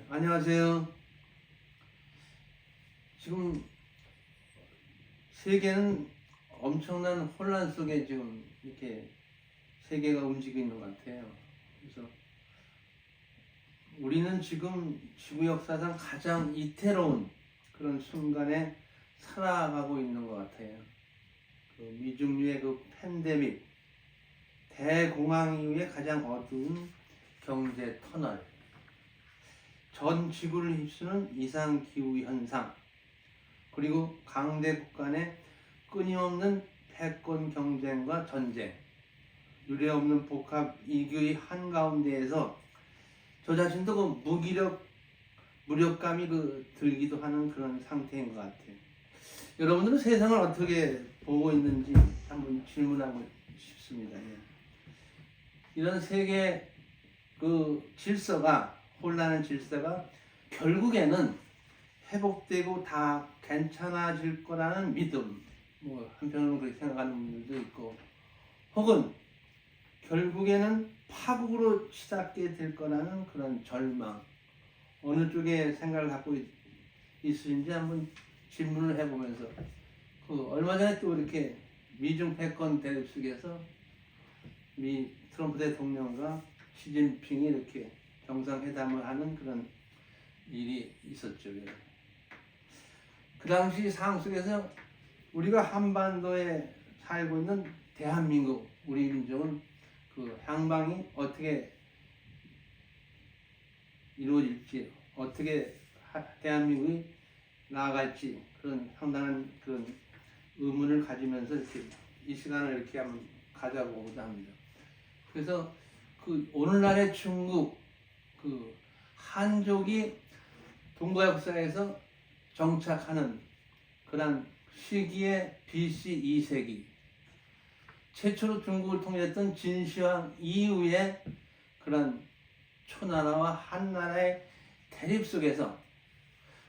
안녕하세요. 지금 세계는 엄청난 혼란 속에 지금 이렇게 세계가 움직이고 있는 것 같아요. 그래서 우리는 지금 지구 역사상 가장 이태로운 그런 순간에 살아가고 있는 것 같아요. 그 미중류의 그 팬데믹, 대공황 이후에 가장 어두운 경제 터널, 전 지구를 휩쓰는 이상기후 현상, 그리고 강대국 간의 끊임없는 패권 경쟁과 전쟁, 유례없는 복합 이교의 한가운데에서 저 자신도 그 무력감이 들기도 하는 그런 상태인 것 같아요. 여러분들은 세상을 어떻게 보고 있는지 한번 질문하고 싶습니다. 이런 세계 혼란한 질서가 결국에는 회복되고 다 괜찮아질 거라는 믿음, 한편으로는 그렇게 생각하는 분들도 있고, 혹은 결국에는 파국으로 치닫게 될 거라는 그런 절망, 어느 쪽에 생각을 갖고 있으신지 한번 질문을 해보면서, 얼마 전에 또 이렇게 미중 패권 대립 속에서 미 트럼프 대통령과 시진핑이 이렇게 정상회담을 하는 그런 일이 있었죠. 그 당시 상황 속에서 우리가 한반도에 살고 있는 대한민국, 우리 민족은 그 향방이 어떻게 이루어질지, 어떻게 대한민국이 나아갈지 그런 상당한 그런 의문을 가지면서 이렇게 이 시간을 이렇게 한번 가져보고자 합니다. 그래서 오늘날의 중국 한족이 동북아 역사에서 정착하는 그런 시기의 BC 2세기, 최초로 중국을 통일했던 진시황 이후에 그런 초나라와 한나라의 대립 속에서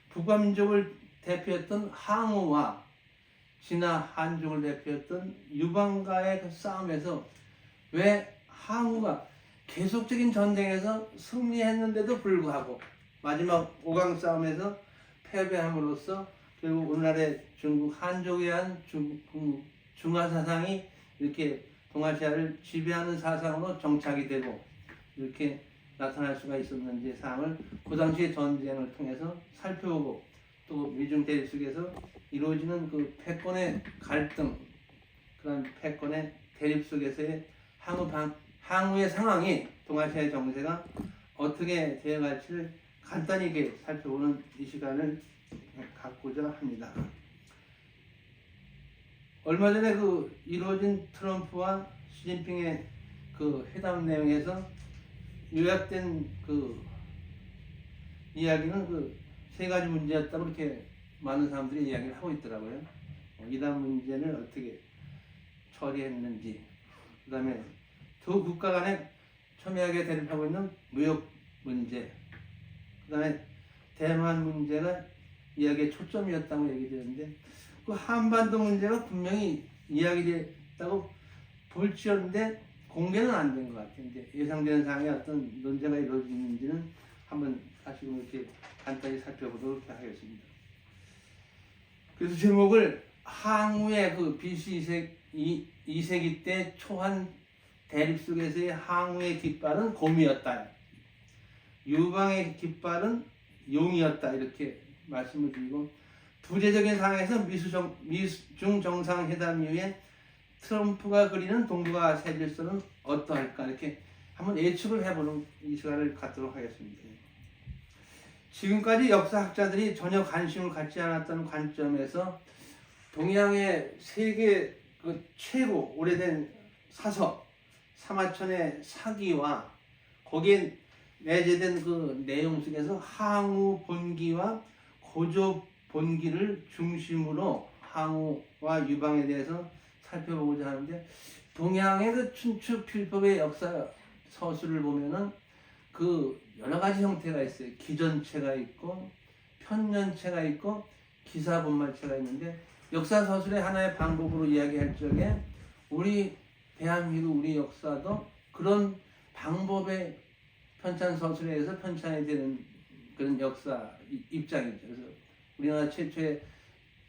북방민족을 대표했던 항우와 진화 한족을 대표했던 유방과의 그 싸움에서 왜 항우가 계속적인 전쟁에서 승리했는데도 불구하고 마지막 5강 싸움에서 패배함으로써 결국 오늘날의 중국 한족에 의한 중화 사상이 이렇게 동아시아를 지배하는 사상으로 정착이 되고 이렇게 나타날 수가 있었는지 사항을 그 당시의 전쟁을 통해서 살펴보고, 또 미중 대립 속에서 이루어지는 그 패권의 갈등, 그런 패권의 대립 속에서의 향후의 상황이, 동아시아의 정세가 어떻게 되어갈지를 간단히 이렇게 살펴보는 이 시간을 갖고자 합니다. 얼마 전에 이루어진 트럼프와 시진핑의 회담 내용에서 요약된 이야기는 세 가지 문제였다고 이렇게 많은 사람들이 이야기를 하고 있더라고요. 이란 문제를 어떻게 처리했는지, 그 다음에 두 국가 간에 첨예하게 대립하고 있는 무역 문제, 그 다음에 대만 문제가 이야기의 초점이었다고 얘기되는데, 한반도 문제가 분명히 이야기됐다고 볼지언데 공개는 안 된 것 같아요. 이제 예상되는 사항의 어떤 논쟁가 이루어지는지는 한번 다시 이렇게 간단히 살펴보도록 하겠습니다. 그래서 제목을 항우의 BC 2세기 때 초한 대립 속에서의 항우의 깃발은 곰이었다, 유방의 깃발은 용이었다, 이렇게 말씀을 드리고, 부재적인 상황에서 미중 정상회담 이후에 트럼프가 그리는 동북아 새 질서는 어떠할까, 이렇게 한번 예측을 해보는 이 시간을 갖도록 하겠습니다. 지금까지 역사학자들이 전혀 관심을 갖지 않았던 관점에서 동양의 세계 최고 오래된 사서 사마천의 사기와 거기에 내재된 내용 속에서 항우 본기와 고조 본기를 중심으로 항우와 유방에 대해서 살펴보고자 하는데, 동양의 춘추 필법의 역사 서술을 보면은 여러 가지 형태가 있어요. 기전체가 있고 편년체가 있고 기사본말체가 있는데, 역사 서술의 하나의 방법으로 이야기할 적에 우리 대한민국, 우리 역사도 그런 방법의 편찬 서술에 의해서 편찬이 되는 그런 역사 입장이죠. 그래서 우리나라 최초의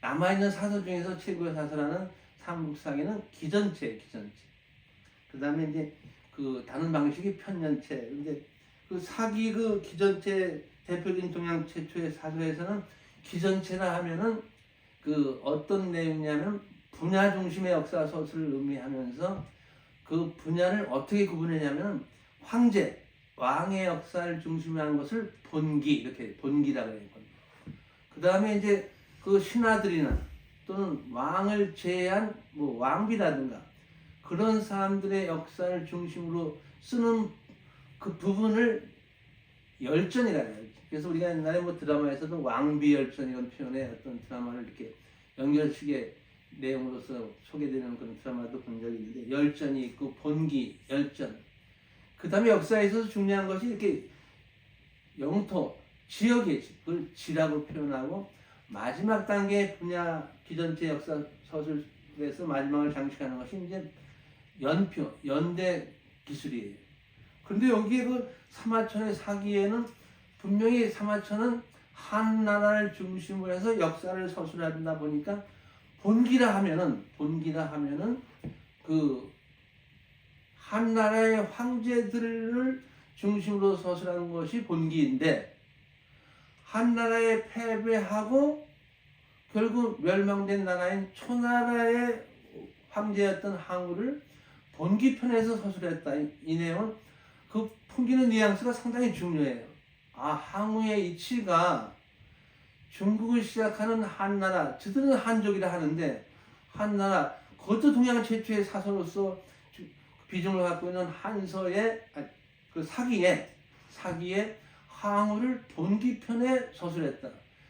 남아있는 사서 중에서 최고의 사서라는 삼국사기는 기전체예요, 기전체. 그 다음에 이제 그 다른 방식이 편년체. 근데 그 사기 그 기전체 대표적인 동양 최초의 사서에서는 기전체라 하면은 그 어떤 내용이냐면 분야 중심의 역사 서술을 의미하면서 그 분야를 어떻게 구분했냐면 황제, 왕의 역사를 중심으로 한 것을 본기, 이렇게 본기라고 해요. 그 다음에 이제 그 신하들이나 또는 왕을 제외한 뭐 왕비라든가 그런 사람들의 역사를 중심으로 쓰는 그 부분을 열전이라 해요. 그래서 우리가 옛날에 뭐 드라마에서도 왕비열전 이런 표현의 어떤 드라마를 이렇게 연결식의 내용으로서 소개되는 그런 드라마도 본 적이 있는데 열전이 있고 본기, 열전. 그 다음에 역사에 있어서 중요한 것이 이렇게 영토, 지역의 그걸 지라고 표현하고 마지막 단계 분야 기전체 역사 서술에서 마지막을 장식하는 것이 이제 연표, 연대 기술이에요. 그런데 여기에 그 사마천의 사기에는 분명히 사마천은 한나라를 중심으로 해서 역사를 서술한다 보니까 본기라 하면은 그 한나라의 황제들을 중심으로 서술하는 것이 본기인데 한나라에 패배하고 결국 멸망된 나라인 초나라의 황제였던 항우를 본기편에서 서술했다. 이 내용은 그 풍기는 뉘앙스가 상당히 중요해요. 아, 항우의 이치가 중국을 시작하는 한나라, 저들은 한족이라 하는데 한나라, 그것도 동양 최초의 사서로서 비중을 갖고 있는 한서의 그 사기에 항우를 본기편에 서술했다.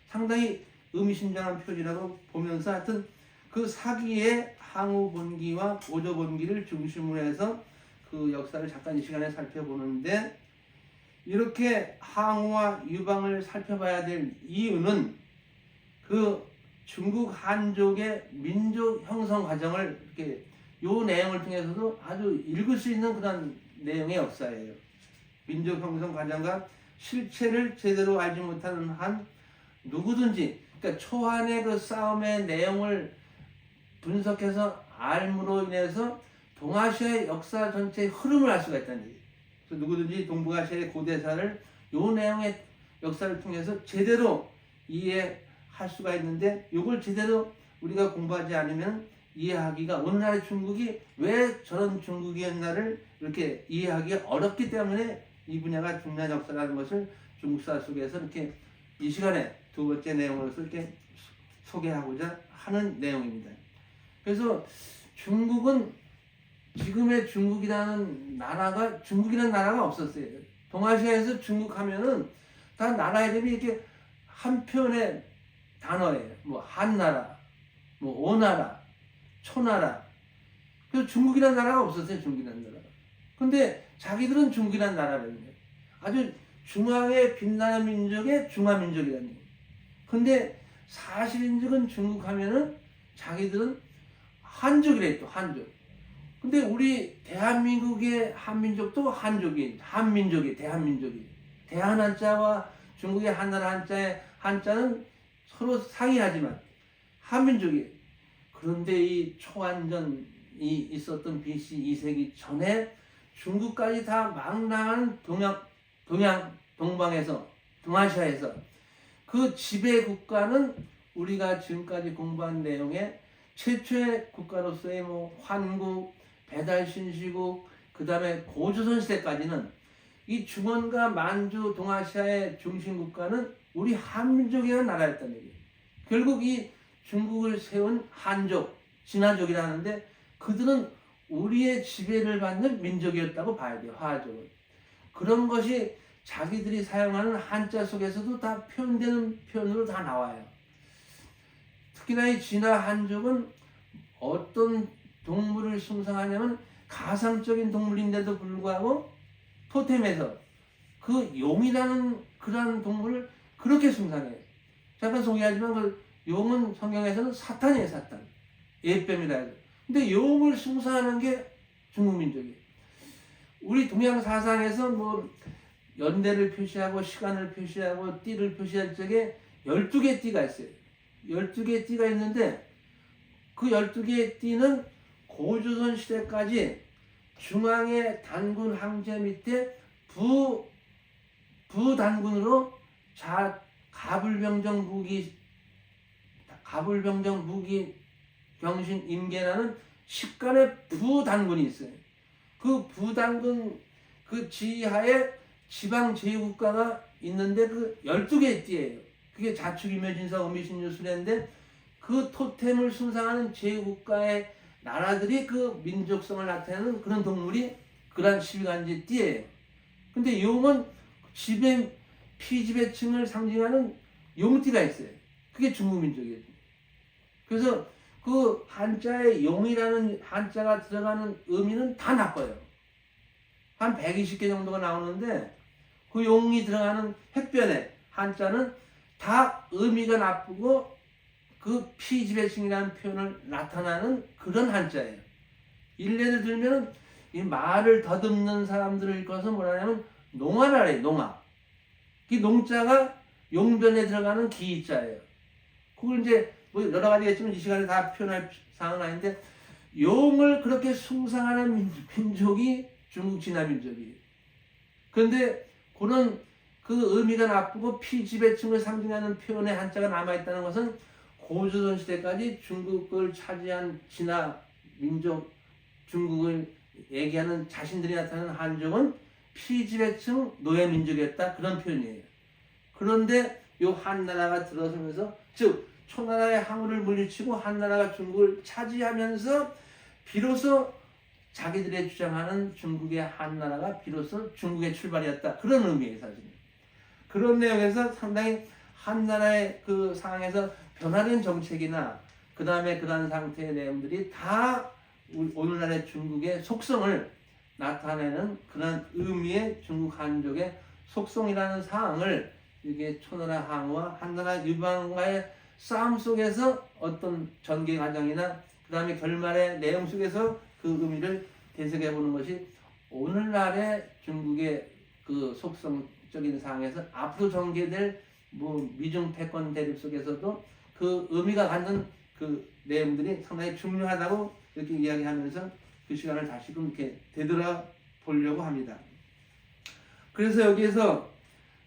상당히 의미심장한 표지라고 보면서 하여튼 그 사기의 항우 본기와 오조 본기를 중심으로 해서 그 역사를 잠깐 이 시간에 살펴보는데 이렇게 항우와 유방을 살펴봐야 될 이유는 그 중국 한족의 민족 형성 과정을 이렇게 요 내용을 통해서도 아주 읽을 수 있는 그런 내용의 역사예요. 민족 형성 과정과 실체를 제대로 알지 못하는 한 누구든지 그러니까 초한의 그 싸움의 내용을 분석해서 알므로 인해서 동아시아의 역사 전체의 흐름을 알 수가 있다는 얘기예요. 그래서 누구든지 동북아시아의 고대사를 요 내용의 역사를 통해서 제대로 이해할 수가 있는데 이걸 제대로 우리가 공부하지 않으면 이해하기가 오늘날의 중국이 왜 저런 중국이었나를 이렇게 이해하기가 어렵기 때문에 이 분야가 중요한 역사라는 것을 중국사 속에서 이렇게 이 시간에 두 번째 내용으로서 이렇게 소개하고자 하는 내용입니다. 그래서 중국은 지금의 중국이라는 나라가 없었어요. 동아시아에서 중국 하면은 다 나라 이름이 이렇게 한 편의 단어예요. 뭐 한나라, 뭐 오나라, 초나라. 그래서 중국이라는 나라가 없었어요. 중국이라는 나라가. 근데 자기들은 중국이라는 나라라는 거예요. 아주 중앙에 빛나는 민족의 중화민족이라는 거예요. 근데 사실인즉은 중국 하면은 자기들은 한족이래 또 한족. 근데 우리 대한민국의 한민족도 한민족이 대한민족이. 대한 한자와 중국의 한나라 한자의 한자는 서로 상이하지만 한민족이. 그런데 이 초안전이 있었던 BC 2세기 전에 중국까지 다 망라한 동방에서 동아시아에서 그 지배 국가는 우리가 지금까지 공부한 내용의 최초의 국가로서의 뭐 환국, 배달신시국, 그 다음에 고조선 시대까지는 이 중원과 만주 동아시아의 중심 국가는 우리 한민족이라는 나라였단 얘기예요. 결국 이 중국을 세운 한족, 진화족이라 하는데 그들은 우리의 지배를 받는 민족이었다고 봐야 돼요. 화족은. 그런 것이 자기들이 사용하는 한자 속에서도 다 표현되는 표현으로 다 나와요. 특히나 이 진화 한족은 어떤 동물을 숭상하냐면 가상적인 동물인데도 불구하고 토템에서 그 용이라는 그런 동물을 그렇게 숭상해요. 잠깐 소개하지만 그 용은 성경에서는 사탄이에요, 사탄. 예뱀이라 해서. 근데 용을 숭상하는 게 중국 민족이에요. 우리 동양 사상에서 뭐 연대를 표시하고 시간을 표시하고 띠를 표시할 적에 12개 띠가 있어요. 12개 띠가 있는데 그 12개의 띠는 고조선 시대까지 중앙의 단군 황제 밑에 부단군으로 가불병정 무기 병신 임계라는 식간의 부단군이 있어요. 그 부단군 그 지하에 지방 제2국가가 있는데 그 12개의 띠예요. 그게 자축이묘진사 어미신유술인데 그 토템을 숭상하는 제2국가의 나라들이 그 민족성을 나타내는 그런 동물이 그런 12간지 띠예요. 근데 용은 피지배층을 상징하는 용띠가 있어요. 그게 중국 민족이에요. 그래서 그 한자에 용이라는 한자가 들어가는 의미는 다 나빠요. 한 120개 정도가 나오는데 그 용이 들어가는 획변에 한자는 다 의미가 나쁘고 그 피지배층이라는 표현을 나타나는 그런 한자예요. 일례를 들면 이 말을 더듬는 사람들을 읽어서 뭐라냐면 농아라래요. 농아. 이 농자가 용변에 들어가는 기자예요. 그걸 이제 뭐 여러 가지겠지만 이 시간에 다 표현할 사항은 아닌데 용을 그렇게 숭상하는 민족이 중국 진화민족이에요. 그런데 그런 그 의미가 나쁘고 피지배층을 상징하는 표현의 한자가 남아있다는 것은 고조선 시대까지 중국을 차지한 진화민족 중국을 얘기하는 자신들이 나타나는 한족은 피지배층 노예민족이었다 그런 표현이에요. 그런데 이 한나라가 들어서면서 즉 초나라의 항우를 물리치고 한나라가 중국을 차지하면서 비로소 자기들의 주장하는 중국의 한나라가 비로소 중국의 출발이었다 그런 의미예요. 사실 그런 내용에서 상당히 한나라의 그 상황에서 변화된 정책이나 그 다음에 그러한 상태의 내용들이 다 오늘날의 중국의 속성을 나타내는 그런 의미의 중국 한족의 속성이라는 사항을 이게 초나라 항우와 한나라 유방과의 싸움 속에서 어떤 전개 과정이나 그 다음에 결말의 내용 속에서 그 의미를 되새겨 보는 것이 오늘날의 중국의 그 속성적인 상황에서 앞으로 전개될 뭐 미중 패권 대립 속에서도 그 의미가 갖는 그 내용들이 상당히 중요하다고 이렇게 이야기하면서 그 시간을 다시금 이렇게 되돌아보려고 합니다. 그래서 여기에서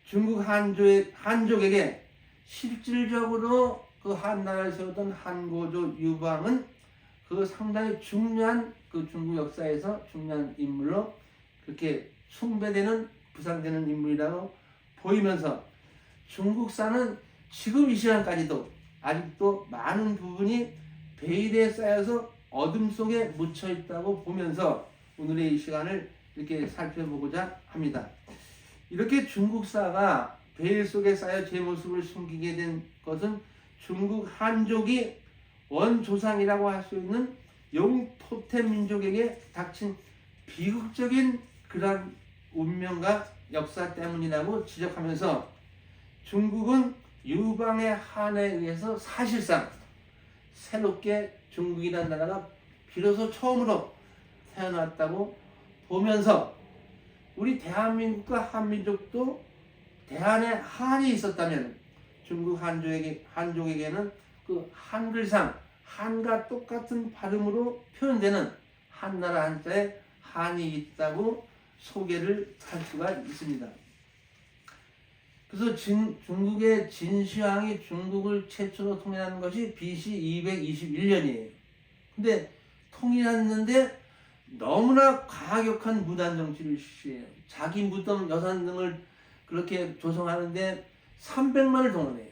중국 한족에게 실질적으로 그 한나라를 세웠던 한고조 유방은 그 상당히 중요한 그 중국 역사에서 중요한 인물로 그렇게 숭배되는 부상되는 인물이라고 보이면서 중국사는 지금 이 시간까지도 아직도 많은 부분이 베일에 쌓여서 어둠 속에 묻혀 있다고 보면서 오늘의 이 시간을 이렇게 살펴보고자 합니다. 이렇게 중국사가 베일 속에 쌓여 제 모습을 숨기게 된 것은 중국 한족이 원조상이라고 할 수 있는 용토템 민족에게 닥친 비극적인 그런 운명과 역사 때문이라고 지적하면서 중국은 유방의 한에 의해서 사실상 새롭게 중국이라는 나라가 비로소 처음으로 태어났다고 보면서 우리 대한민국과 한민족도 대한에 한이 있었다면 중국 한족에게는 그 한글상 한과 똑같은 발음으로 표현되는 한나라 한자에 한이 있다고 소개를 할 수가 있습니다. 그래서 중국의 진시황이 중국을 최초로 통일한 것이 BC 221년이에요. 근데 통일했는데 너무나 과격한 무단 정치를 실시해요. 자기 무덤 여산 등을 그렇게 조성하는데 300만을 동원해요.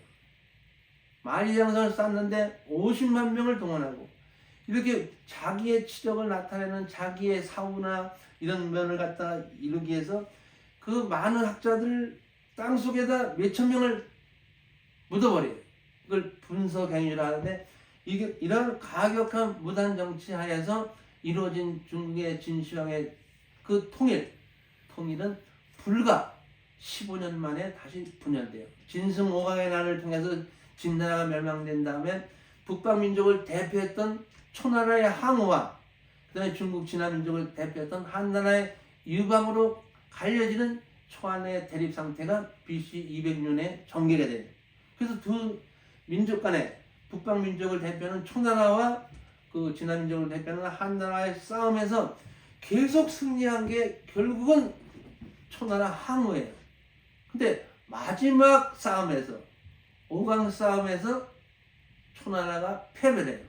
만리장성을 쌓는데 50만 명을 동원하고 이렇게 자기의 치적을 나타내는 자기의 사후나 이런 면을 갖다 이루기 위해서 그 많은 학자들 땅속에다 몇천 명을 묻어버려요. 그걸 분서갱유라 하는데 이게 이런 가격한 무단 정치 하에서 이루어진 중국의 진시황의 그 통일은 불과 15년 만에 다시 분열돼요. 진승 5강의 난을 통해서 진나라가 멸망된 다음에 북방민족을 대표했던 초나라의 항우와 그 다음에 중국 진화민족을 대표했던 한나라의 유방으로 갈려지는 초안의 대립 상태가 BC 200년에 전개가 돼요. 그래서 두 민족 간에 북방 민족을 대표하는 초나라와 그 진화 민족을 대표하는 한나라의 싸움에서 계속 승리한 게 결국은 초나라 항우예요. 근데 마지막 싸움에서 5강 싸움에서 초나라가 패배를 해요.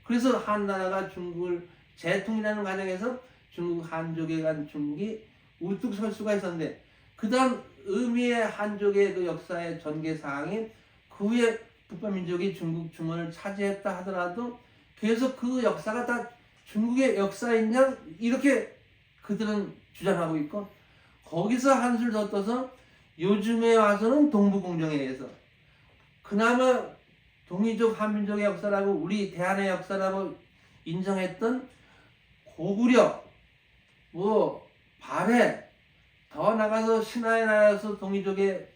그래서 한나라가 중국을 재통일하는 과정에서 중국 한족에 간 중국이 우뚝 설 수가 있었는데, 그 다음 의미의 한족의 그 역사의 전개 사항이 그 후에 북방민족이 중국 중원을 차지했다 하더라도 계속 그 역사가 다 중국의 역사이냐 이렇게 그들은 주장하고 있고, 거기서 한술 더 떠서 요즘에 와서는 동북공정에 의해서 그나마 동이족 한민족의 역사라고 우리 대한의 역사라고 인정했던 고구려, 발해, 더 나가서 신하의 나라에서 동이족의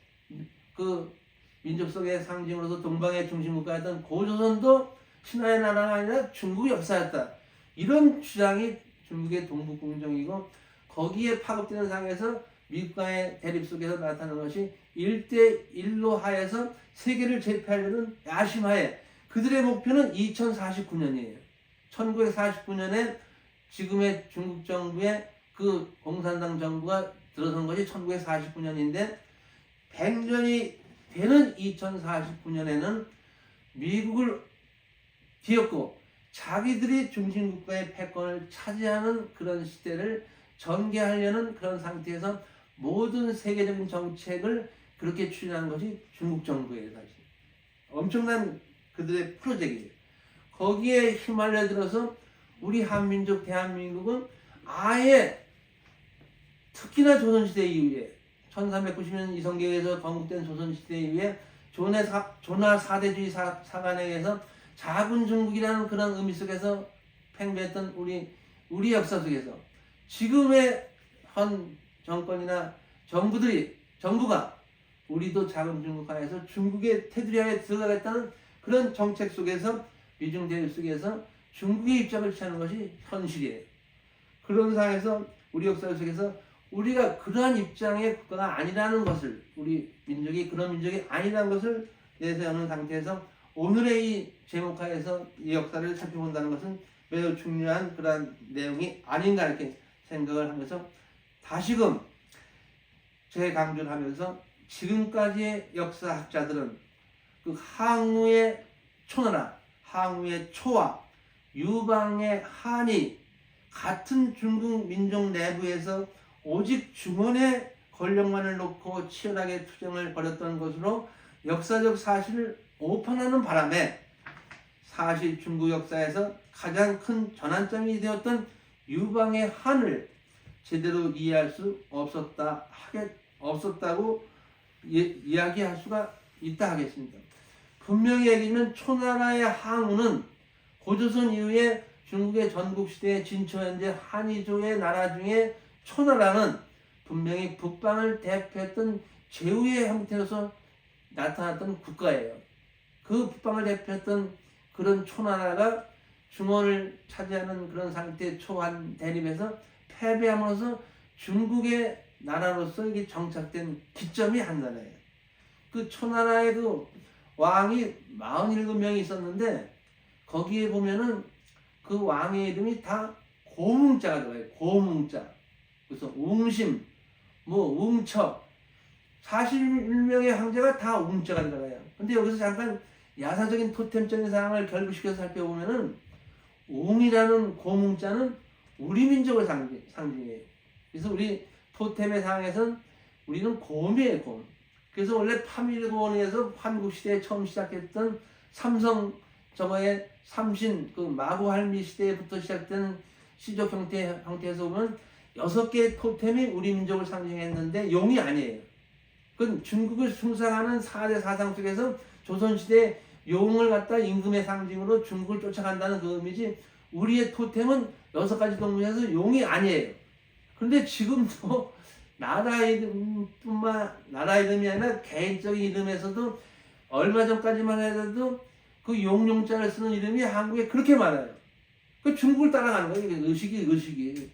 그 민족 속의 상징으로서 동방의 중심국가였던 고조선도 신하의 나라가 아니라 중국의 역사였다. 이런 주장이 중국의 동북공정이고, 거기에 파급되는 상황에서 미국과의 대립 속에서 나타나는 것이 1대1로 하에서 세계를 제패하려는 야심하에 그들의 목표는 2049년이에요. 1949년에 지금의 중국 정부의 그 공산당 정부가 들어선 것이 1949년인데 100년이 되는 2049년에는 미국을 뒤엎고 자기들이 중심국가의 패권을 차지하는 그런 시대를 전개하려는 그런 상태에서 모든 세계적인 정책을 그렇게 추진하는 것이 중국 정부예요. 사실 엄청난 그들의 프로젝트예요. 거기에 휘말려 들어서 우리 한민족 대한민국은 아예 특히나 조선시대 이후에 1390년 이성계에 의해서 건국된 조선시대 이후에 조나 사대주의 사관에 의해서 작은 중국이라는 그런 의미 속에서 팽배했던 우리 역사 속에서 지금의 현 정권이나 정부가 우리도 작은 중국 하에서 중국의 테두리 하에 들어가겠다는 그런 정책 속에서 미중 대립 속에서 중국의 입장을 취하는 것이 현실이에요. 그런 상황에서 우리 역사 속에서 우리가 그러한 입장의 국가가 아니라는 것을, 우리 민족이 그런 민족이 아니라는 것을 내세우는 상태에서 오늘의 이 제목하에서 이 역사를 살펴본다는 것은 매우 중요한 그러한 내용이 아닌가 이렇게 생각을 하면서 다시금 재강조를 하면서 지금까지의 역사학자들은 그 항우의 초나라, 항우의 초와 유방의 한이 같은 중국 민족 내부에서 오직 중원의 권력만을 놓고 치열하게 투쟁을 벌였던 것으로 역사적 사실을 오판하는 바람에 사실 중국 역사에서 가장 큰 전환점이 되었던 유방의 한을 제대로 이해할 수 없었다고 이야기할 수가 있다 하겠습니다. 분명히 얘기하면 초나라의 항우는 고조선 이후에 중국의 전국시대에 진초현재 한이조의 나라 중에 초나라는 분명히 북방을 대표했던 제후의 형태로서 나타났던 국가예요. 그 북방을 대표했던 그런 초나라가 중원을 차지하는 그런 상태 초한 대립에서 패배함으로써 중국의 나라로서 이게 정착된 기점이 한나라예요. 그 초나라의 그 왕이 47명이 있었는데 거기에 보면은 그 왕의 이름이 다 고뭉자가 들어가요. 고뭉자. 그래서 웅심, 웅처, 41명의 황제가 다 웅자가 들어가요. 근데 여기서 잠깐 야사적인 토템적인 사항을 결부시켜서 살펴보면은 웅이라는 고뭉자는 우리 민족을 상징해요. 그래서 우리 토템의 상에서는 우리는 곰이에요, 곰. 그래서 원래 파밀고원에서 한국시대에 처음 시작했던 삼성 저거의 삼신 그 마구할미 시대부터 시작된 시족 형태에서 보면 6개의 토템이 우리 민족을 상징했는데 용이 아니에요. 그건 중국을 숭상하는 4대 사상 속에서 조선시대 용을 갖다 임금의 상징으로 중국을 쫓아간다는 그 의미지, 우리의 토템은 6가지 동물에서 용이 아니에요. 그런데 지금도 나라 이름이 아니라 개인적인 이름에서도 얼마 전까지만 해도 그 용자를 쓰는 이름이 한국에 그렇게 많아요. 그 중국을 따라가는 거예요. 의식이.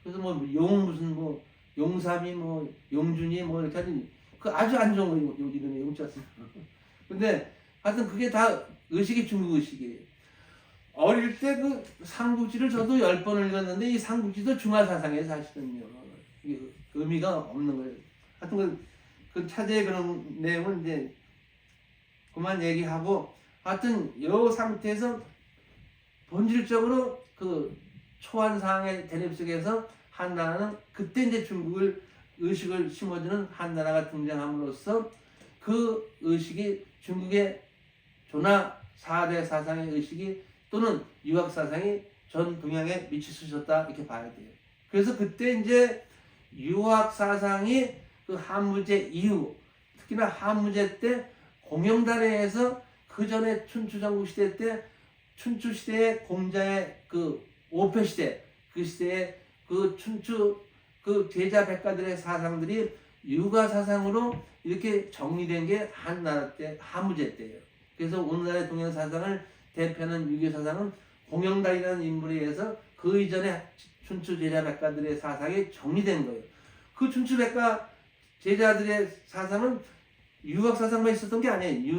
그래서 용 무슨 용삼이 뭐 용준이 뭐 이렇게 하더니 그 아주 안 좋은 거 이름이 용자 쓰. 근데 하여튼 그게 다 의식이 중국 의식이에요. 어릴 때 그 삼국지를 저도 10번을 읽었는데 이 삼국지도 중화 사상에 사실은요 의미가 없는 거예요. 하여튼 그 차제의 그런 내용은 이제 그만 얘기하고 하여튼 이 상태에서 본질적으로 그 초한상의 대립 속에서 한나라는 그때 이제 중국을 의식을 심어주는 한나라가 등장함으로써 그 의식이 중국의 조나 4대 사상의 의식이 또는 유학 사상이 전 동양에 미치셨다 이렇게 봐야 돼요. 그래서 그때 이제 유학 사상이 그 한무제 이후 특히나 한무제 때 공영단에서 그 전에 춘추전국 시대 때 춘추 시대의 공자의 그 오패 시대 그 시대에 그 춘추 그 제자 백가들의 사상들이 유가 사상으로 이렇게 정리된 게 한나라 때 한무제 때예요. 그래서 오늘날의 동양 사상을 대표하는 유교 사상은 공영단이라는 인물에 의해서 그 이전에 춘추 제자 백가들의 사상이 정리된 거예요. 그 춘추 백가 제자들의 사상은 유학 사상만 있었던 게 아니에요.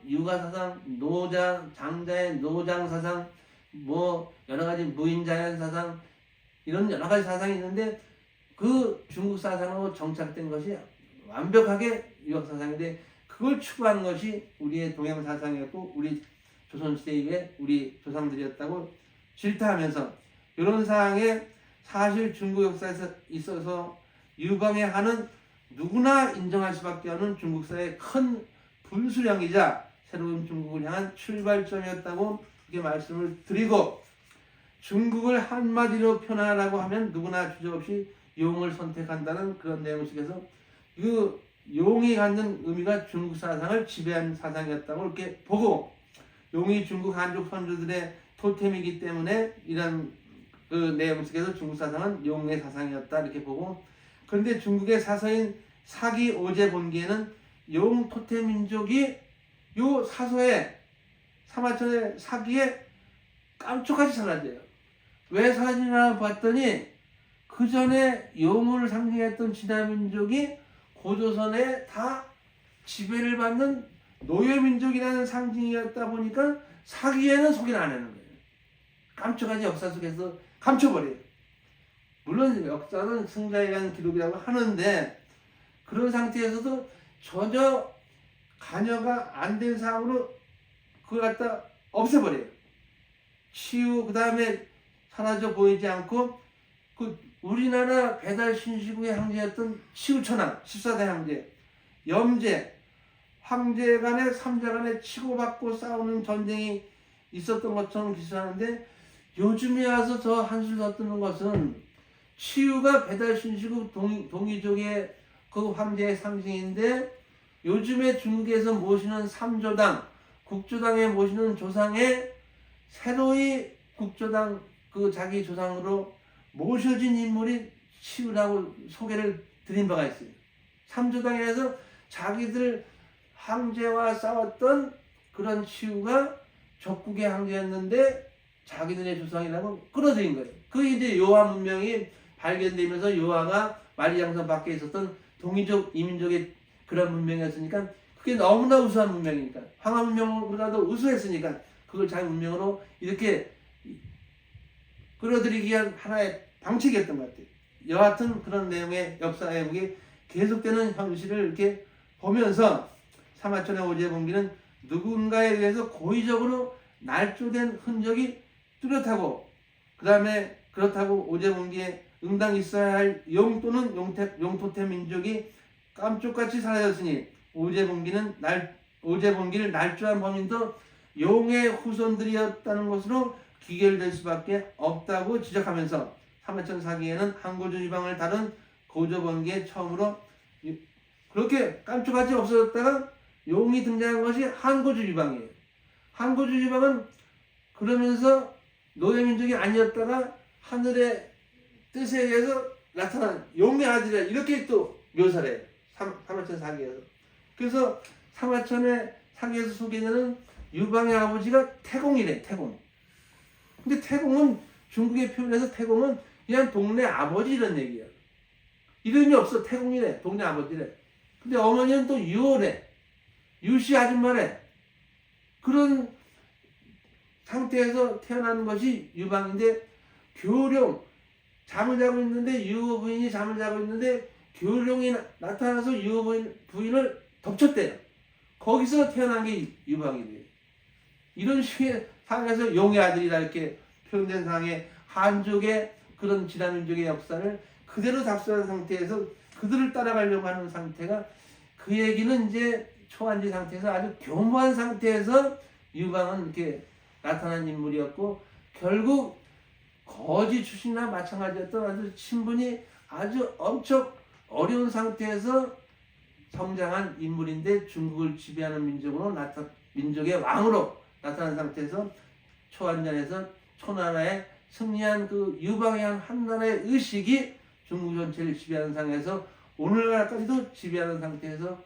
유가 사상, 노장, 장자의 노장 사상, 뭐 여러 가지 무인자연 사상 이런 여러 가지 사상이 있는데 그 중국 사상으로 정착된 것이 완벽하게 유학 사상인데 그걸 추구한 것이 우리의 동양 사상이었고 우리 조선시대 이후에 우리 조상들이었다고 질타하면서 이런 사항에 사실 중국 역사에서 있어서 유방의 한은 누구나 인정할 수밖에 없는 중국사의 큰 분수령이자 새로운 중국을 향한 출발점이었다고 이렇게 말씀을 드리고 중국을 한마디로 표현하라고 하면 누구나 주저없이 용을 선택한다는 그런 내용 속에서 그 용이 갖는 의미가 중국 사상을 지배한 사상이었다고 이렇게 보고 용이 중국 한족 선조들의 토템이기 때문에 이런 그 내용 속에서 중국 사상은 용의 사상이었다 이렇게 보고 그런데 중국의 사서인 사기 오제 본기에는 용 토템 민족이 요 사서에 사마천의 사기에 깜짝같이 사라져요. 왜 사라지나 봤더니 그 전에 용을 상징했던 진화 민족이 고조선에 다 지배를 받는 노예민족이라는 상징이었다 보니까 사기에는 소개를 안 하는 거예요. 깜짝하지 역사 속에서 감춰버려요. 물론 역사는 승자에 대한 기록이라고 하는데 그런 상태에서도 전혀 관여가 안 된 사항으로 그걸 갖다 없애버려요. 치유 그 다음에 사라져 보이지 않고 그 우리나라 배달 신시국의 황제였던 치우천왕 14대 황제 염제 황제 간에 삼자 간에 치고받고 싸우는 전쟁이 있었던 것처럼 기술하는데 요즘에 와서 저 한술 더 뜨는 것은 치유가 배달 신시국 동이족의 그 황제의 상징인데 요즘에 중국에서 모시는 삼조당 국조당에 모시는 조상의 새로이 국조당 그 자기 조상으로 모셔진 인물이 치유라고 소개를 드린 바가 있어요. 삼조당에서 자기들 황제와 싸웠던 그런 치유가 적국의 황제였는데 자기들의 조상이라고 끌어들인 거예요. 그게 이제 요하 문명이 발견되면서 요하가 만리장성 밖에 있었던 동이족 이민족의 그런 문명이었으니까 그게 너무나 우수한 문명이니까 황하 문명보다도 우수했으니까 그걸 자기 문명으로 이렇게 끌어들이기 위한 하나의 방책이었던 것 같아요. 여하튼 그런 내용의 역사 회복이 계속되는 현실을 이렇게 보면서 사마천의 오제본기는 누군가에 의해서 고의적으로 날조된 흔적이 뚜렷하고 그 다음에 그렇다고 오제본기에 응당 있어야 할 용 또는 용토템 민족이 깜짝같이 사라졌으니 오제본기를 날조한 범인도 용의 후손들이었다는 것으로 기결될 수밖에 없다고 지적하면서 사마천 사기에는 한고조 지방을 다룬 고조본기에 처음으로 그렇게 깜짝같이 없어졌다가 용이 등장한 것이 한고조 지방이에요. 한고조 지방은 그러면서 노예민족이 아니었다가 하늘의 뜻에 의해서 나타난 용의 아들이라 이렇게 또 묘사를 해요. 사마천 사기에서. 그래서 사마천의 사기에서 소개되는 유방의 아버지가 태공이래. 태공. 근데 태공은 중국의 표현에서 태공은 그냥 동네 아버지 이런 얘기야. 이름이 없어. 태국이래. 동네 아버지래. 근데 어머니는 또 유어래. 유씨 아줌마래. 그런 상태에서 태어나는 것이 유방인데, 교룡, 잠을 자고 있는데 유어 부인이 잠을 자고 있는데 교룡이 나타나서 유어 부인을 덮쳤대요. 거기서 태어난 게 유방이 돼요. 이런 식의 상에서 용의 아들이다 이렇게 표현된 상의 한족의 그런 지라민족의 역사를 그대로 답습한 상태에서 그들을 따라가려고 하는 상태가, 그 얘기는 이제 초안지 상태에서 아주 교묘한 상태에서 유방은 이렇게 나타난 인물이었고, 결국 거지 출신이나 마찬가지였던 아주 신분이 아주 엄청 어려운 상태에서 성장한 인물인데, 중국을 지배하는 민족의 왕으로 나타난 상태에서 초안전에서 초나라에 승리한 그 유방의 한 나라의 의식이 중국 전체를 지배하는 상황에서 오늘날까지도 지배하는 상태에서,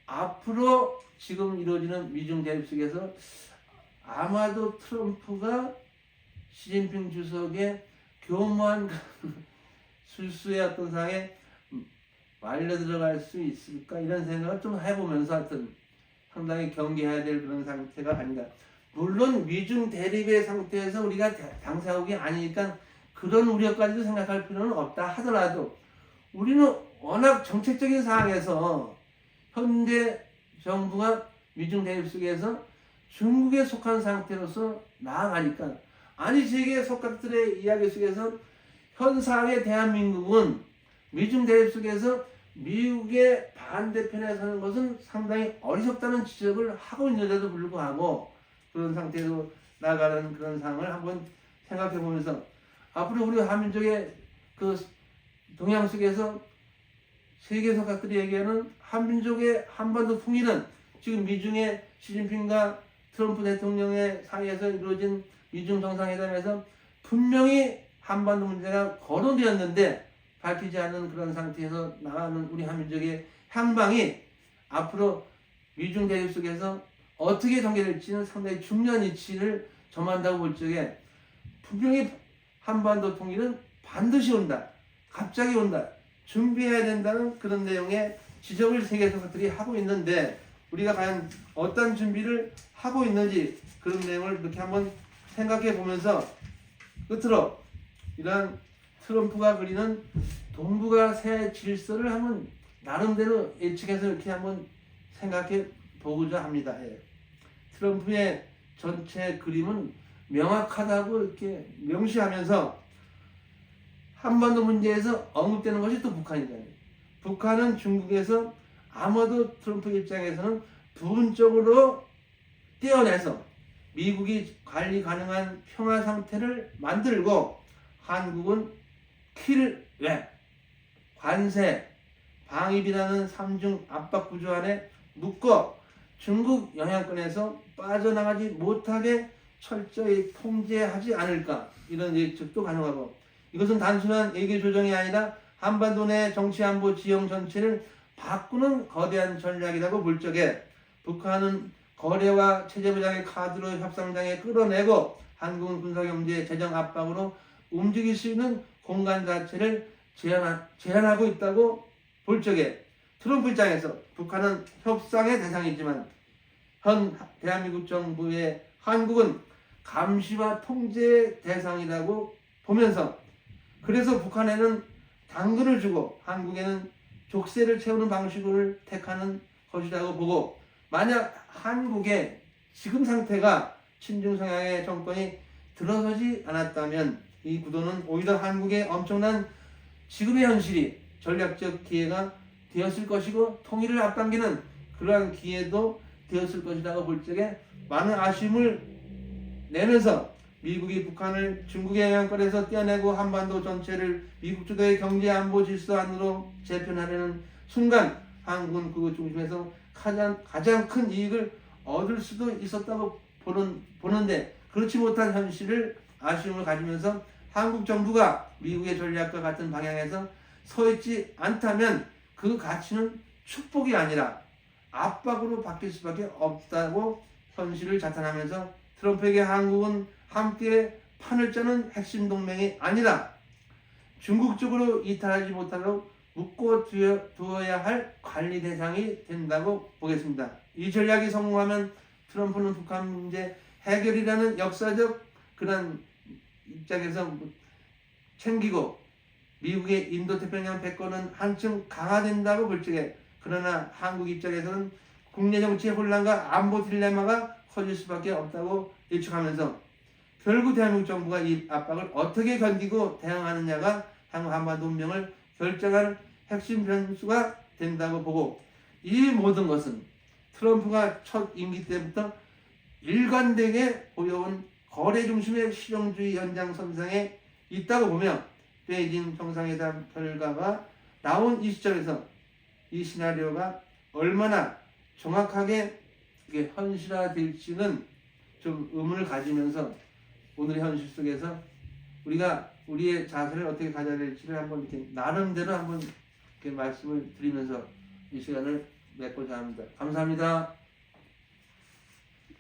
앞으로 지금 이루어지는 미중 대립 속에서 아마도 트럼프가 시진핑 주석의 교묘한 술수의 어떤 상에 말려 들어갈 수 있을까, 이런 생각을 좀 해보면서 하여튼 상당히 경계해야 될 그런 상태가 아닌가. 물론 미중 대립의 상태에서 우리가 당사국이 아니니까 그런 우려까지도 생각할 필요는 없다 하더라도, 우리는 워낙 정책적인 상황에서 현재 정부가 미중 대립 속에서 중국에 속한 상태로서 나아가니까, 아니 세계 속각들의 이야기 속에서 현 상황의 대한민국은 미중 대립 속에서 미국의 반대편에 서는 것은 상당히 어리석다는 지적을 하고 있는데도 불구하고 그런 상태로 나가는 그런 상황을 한번 생각해 보면서, 앞으로 우리 한민족의 그 동향 속에서 세계 속각들이 얘기하는 한민족의 한반도 통일은 지금 미중의 시진핑과 트럼프 대통령의 사이에서 이루어진 미중 정상회담에서 분명히 한반도 문제가 거론되었는데 밝히지 않는 그런 상태에서 나가는 우리 한민족의 향방이 앞으로 미중 대립 속에서 어떻게 전개될지는 상당히 중요한 이치를 점한다고 볼 적에, 분명히 한반도 통일은 반드시 온다, 갑자기 온다, 준비해야 된다는 그런 내용의 지적을 세계 속각들이 하고 있는데, 우리가 과연 어떤 준비를 하고 있는지 그런 내용을 이렇게 한번 생각해 보면서, 끝으로 이러한 트럼프가 그리는 동북아 새 질서를 한번 나름대로 예측해서 이렇게 한번 생각해 보고자 합니다. 예. 트럼프의 전체 그림은 명확하다고 이렇게 명시하면서 한반도 문제에서 언급되는 것이 또 북한이잖아요. 북한은 중국에서 아마도 트럼프 입장에서는 부분적으로 떼어내서 미국이 관리 가능한 평화 상태를 만들고, 한국은 킬외, 관세, 방위비라는 삼중 압박 구조 안에 묶어 중국 영향권에서 빠져나가지 못하게 철저히 통제하지 않을까, 이런 예측도 가능하고, 이것은 단순한 외교 조정이 아니라 한반도 내 정치 안보 지형 전체를 바꾸는 거대한 전략이라고 볼 적에, 북한은 거래와 체제 부장의 카드로 협상장에 끌어내고 한국은 군사경제 재정 압박으로 움직일 수 있는 공간 자체를 제한하고 있다고 볼 적에, 트럼프 입장에서 북한은 협상의 대상이지만 현 대한민국 정부의 한국은 감시와 통제의 대상이라고 보면서, 그래서 북한에는 당근을 주고 한국에는 족쇄를 채우는 방식을 택하는 것이라고 보고, 만약 한국의 지금 상태가 친중 성향의 정권이 들어서지 않았다면 이 구도는 오히려 한국의 엄청난 지금의 현실이 전략적 기회가 되었을 것이고, 통일을 앞당기는 그러한 기회도 되었을 것이라고 볼 적에 많은 아쉬움을 내면서, 미국이 북한을 중국의 영향권에서 떼어내고 한반도 전체를 미국 주도의 경제 안보 질서 안으로 재편하려는 순간 한국은 그 중심에서 가장 큰 이익을 얻을 수도 있었다고 보는데, 그렇지 못한 현실을 아쉬움을 가지면서 한국 정부가 미국의 전략과 같은 방향에서 서 있지 않다면 그 가치는 축복이 아니라 압박으로 바뀔 수밖에 없다고 현실을 자탄하면서, 트럼프에게 한국은 함께 판을 짜는 핵심 동맹이 아니라 중국 쪽으로 이탈하지 못하도록 두어야 할 관리 대상이 된다고 보겠습니다. 이 전략이 성공하면 트럼프는 북한 문제 해결이라는 역사적 그런 입장에서 챙기고 미국의 인도태평양 패권은 한층 강화된다고 볼 적에, 그러나 한국 입장에서는 국내 정치의 혼란과 안보 딜레마가 커질 수밖에 없다고 예측하면서 결국 대한민국 정부가 이 압박을 어떻게 견디고 대응하느냐가 향후 한반도 운명을 결정할 핵심 변수가 된다고 보고, 이 모든 것은 트럼프가 첫 임기 때부터 일관되게 보여온 거래 중심의 실용주의 연장선상에 있다고 보며, 베이징 정상회담 결과가 나온 이 시점에서 이 시나리오가 얼마나 정확하게 이게 현실화될지는 좀 의문을 가지면서 오늘의 현실 속에서 우리가 우리의 자세를 어떻게 가져야 될지를 한번 이렇게 나름대로 한번 이렇게 말씀을 드리면서 이 시간을 맺고자 합니다. 감사합니다.